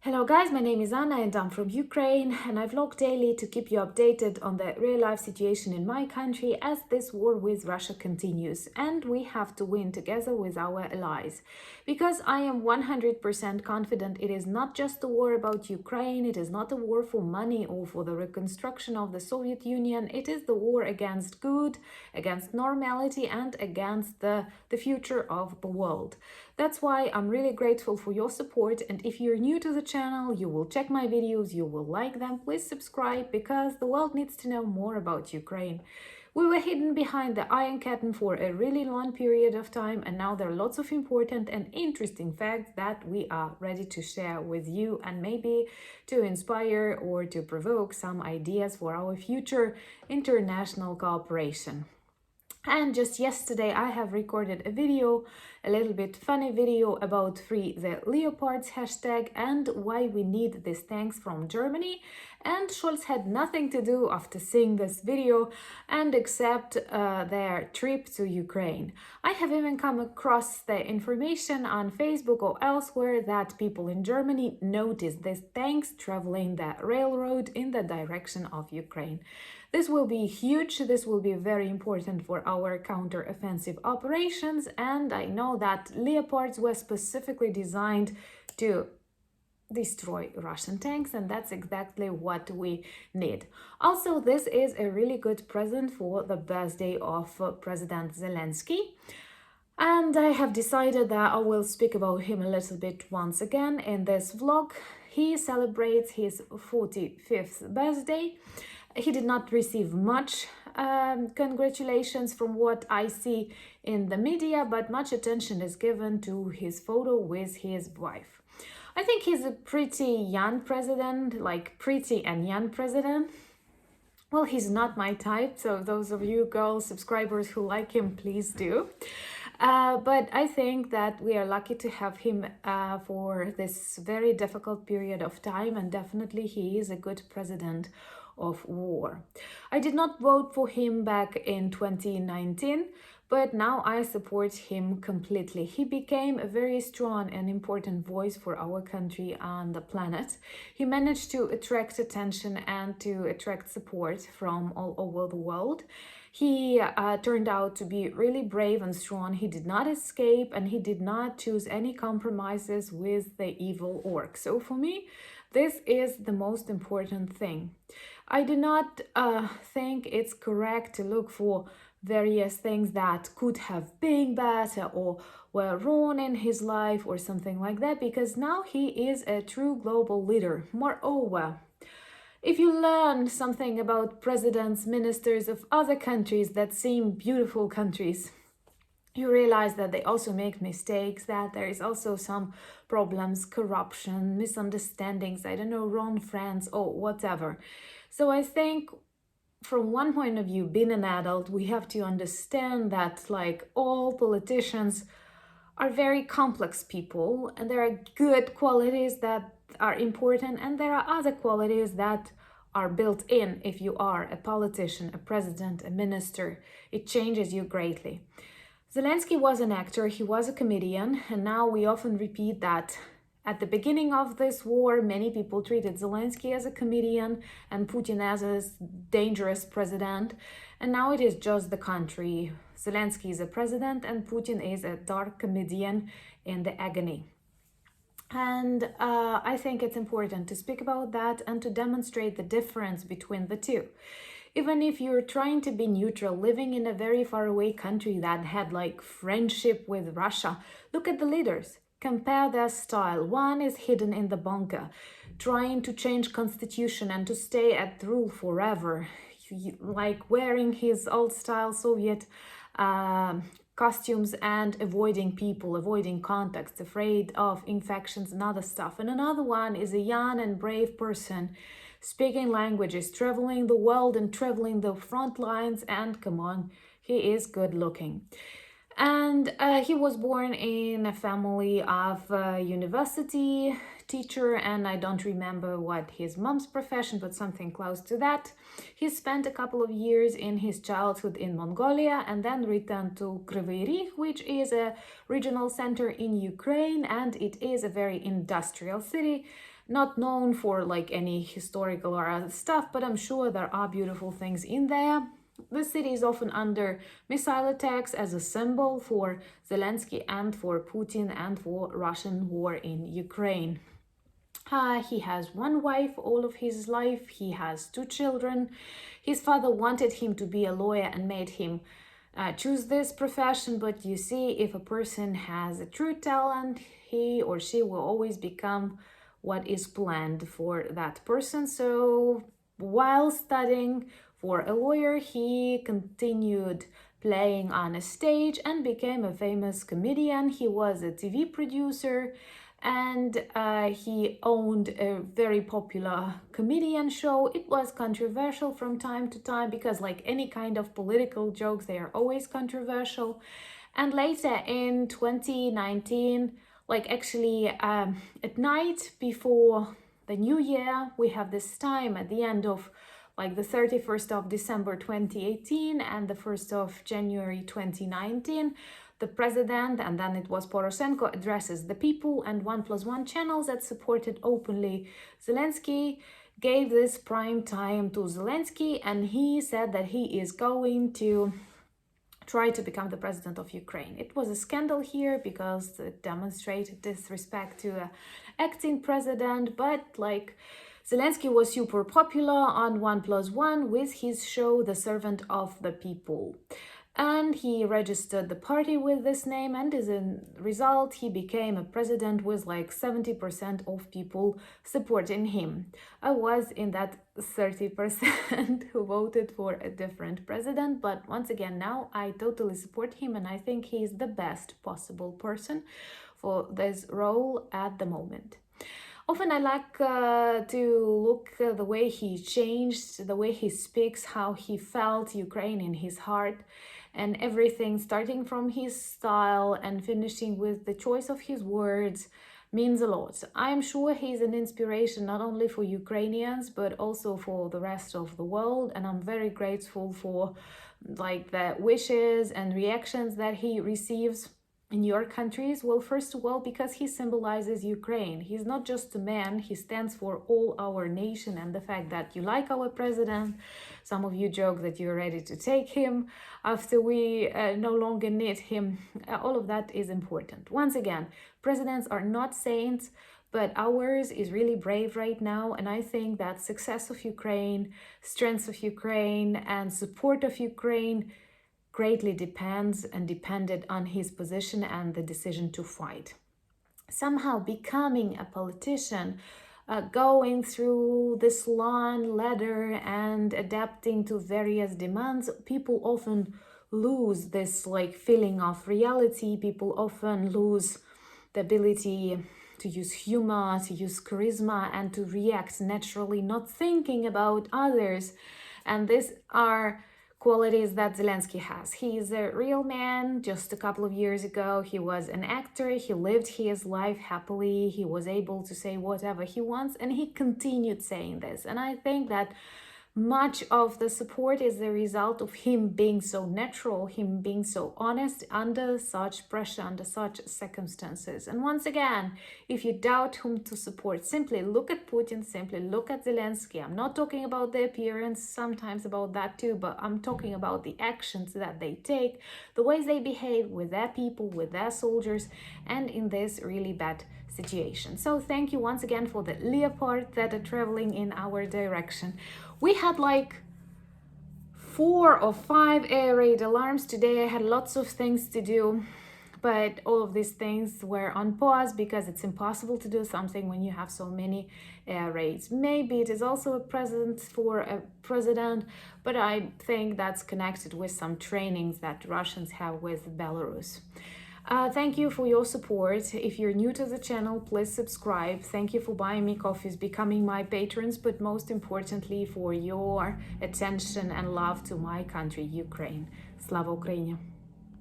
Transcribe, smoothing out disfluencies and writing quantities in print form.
Hello guys, my name is Anna and I'm from Ukraine, and I vlog daily to keep you updated on the real-life situation in my country as this war with Russia continues, and we have to win together with our allies. Because I am 100% confident it is not just a war about Ukraine, it is not a war for money or for the reconstruction of the Soviet Union, it is the war against good, against normality and against the future of the world. That's why I'm really grateful for your support, and if you're new to the channel, you will check my videos, you will like them, please subscribe because the world needs to know more about Ukraine. We were hidden behind the Iron Curtain for a really long period of time, and now there are lots of important and interesting facts that we are ready to share with you and maybe to inspire or to provoke some ideas for our future international cooperation. And just yesterday I have recorded a video, a little bit funny video about Free the Leopards hashtag and why we need these tanks from Germany. And Scholz had nothing to do after seeing this video and accept their trip to Ukraine. I have even come across the information on Facebook or elsewhere that people in Germany noticed these tanks traveling the railroad in the direction of Ukraine. This will be huge, this will be very important for our counter-offensive operations, and I know that Leopards were specifically designed to destroy Russian tanks, and that's exactly what we need. Also, this is a really good present for the birthday of President Zelensky. And I have decided that I will speak about him a little bit once again in this vlog. He celebrates his 45th birthday. He did not receive much congratulations from what I see in the media, but much attention is given to his photo with his wife. I think he's a pretty young president, like pretty and young president. Well, he's not my type, so those of you girl subscribers who like him, please do. But I think that we are lucky to have him for this very difficult period of time, and definitely he is a good president of war. I did not vote for him back in 2019, but now I support him completely. He became a very strong and important voice for our country on the planet. He managed to attract attention and to attract support from all over the world. He turned out to be really brave and strong. He did not escape and he did not choose any compromises with the evil orc. So for me, this is the most important thing. I do not think it's correct to look for various things that could have been better or were wrong in his life or something like that, because now he is a true global leader. Moreover, if you learn something about presidents, ministers of other countries that seem beautiful countries, you realize that they also make mistakes, that there is also some problems, corruption, misunderstandings, I don't know, wrong friends or whatever. So I think from one point of view, being an adult, we have to understand that like all politicians are very complex people, and there are good qualities that are important and there are other qualities that are built in. If you are a politician, a president, a minister, it changes you greatly. Zelensky was an actor, he was a comedian, and now we often repeat that at the beginning of this war, many people treated Zelensky as a comedian and Putin as a dangerous president, and now it is just the country. Zelensky is a president and Putin is a dark comedian in the agony. And I think it's important to speak about that and to demonstrate the difference between the two. Even if you're trying to be neutral, living in a very far away country that had like friendship with Russia, look at the leaders. Compare their style. One is hidden in the bunker, trying to change constitution and to stay at rule forever, like wearing his old style Soviet costumes and avoiding people, avoiding contacts, afraid of infections and other stuff. And another one is a young and brave person, speaking languages, traveling the world and traveling the front lines, and come on, he is good looking. And he was born in a family of a university teacher, and I don't remember what his mom's profession, but something close to that. He spent a couple of years in his childhood in Mongolia and then returned to Kryvyi Rih, which is a regional center in Ukraine, and it is a very industrial city. not known for like any historical or other stuff, but I'm sure there are beautiful things in there. The city is often under missile attacks as a symbol for Zelensky and for Putin and for Russian war in Ukraine. He has one wife all of his life. He has 2 children. His father wanted him to be a lawyer and made him choose this profession. But you see, if a person has a true talent, he or she will always become what is planned for that person. So while studying for a lawyer, he continued playing on a stage and became a famous comedian. He was a TV producer, and he owned a very popular comedian show. It was controversial from time to time because, like any kind of political jokes, they are always controversial. And later in 2019, like actually at night before the new year, we have this time at the end of like the 31st of December 2018 and the 1st of January 2019, the president, and then it was Poroshenko, addresses the people, and 1+1 channels that supported openly Zelensky gave this prime time to Zelensky, and he said that he is going to try to become the president of Ukraine. It was a scandal here because it demonstrated disrespect to an acting president, but like Zelensky was super popular on 1+1 with his show The Servant of the People. And he registered the party with this name, and as a result, he became a president with like 70% of people supporting him. I was in that 30% who voted for a different president, but once again, now I totally support him, and I think he's the best possible person for this role at the moment. Often I like to look at the way he changed, the way he speaks, how he felt Ukraine in his heart, and everything starting from his style and finishing with the choice of his words means a lot. I'm sure he's an inspiration not only for Ukrainians but also for the rest of the world, and I'm very grateful for like the wishes and reactions that he receives in your countries. Well, first of all, because he symbolizes Ukraine. He's not just a man, he stands for all our nation, and the fact that you like our president, some of you joke that you're ready to take him after we no longer need him, all of that is important. Once again, presidents are not saints, but ours is really brave right now, and I think that success of Ukraine, strength of Ukraine, and support of Ukraine greatly depended on his position and the decision to fight. Somehow becoming a politician, going through this long ladder and adapting to various demands, people often lose this like feeling of reality. People often lose the ability to use humor, to use charisma, and to react naturally, not thinking about others. And these are qualities that Zelensky has. He is a real man. Just a couple of years ago, he was an actor. He lived his life happily. He was able to say whatever he wants, and he continued saying this. And I think that much of the support is the result of him being so natural, him being so honest under such pressure, under such circumstances. And once again, if you doubt whom to support, simply look at Putin, simply look at Zelensky. I'm not talking about the appearance, sometimes about that too, but I'm talking about the actions that they take, the ways they behave with their people, with their soldiers, and in this really bad situation. So thank you once again for the Leopard that are traveling in our direction. We had like 4 or 5 air raid alarms today. I had lots of things to do, but all of these things were on pause because it's impossible to do something when you have so many air raids. Maybe it is also a present for a president, but I think that's connected with some trainings that Russians have with Belarus. Thank you for your support. If you're new to the channel, please subscribe. Thank you for buying me coffees, becoming my patrons, but most importantly for your attention and love to my country, Ukraine. Slava Ukraini!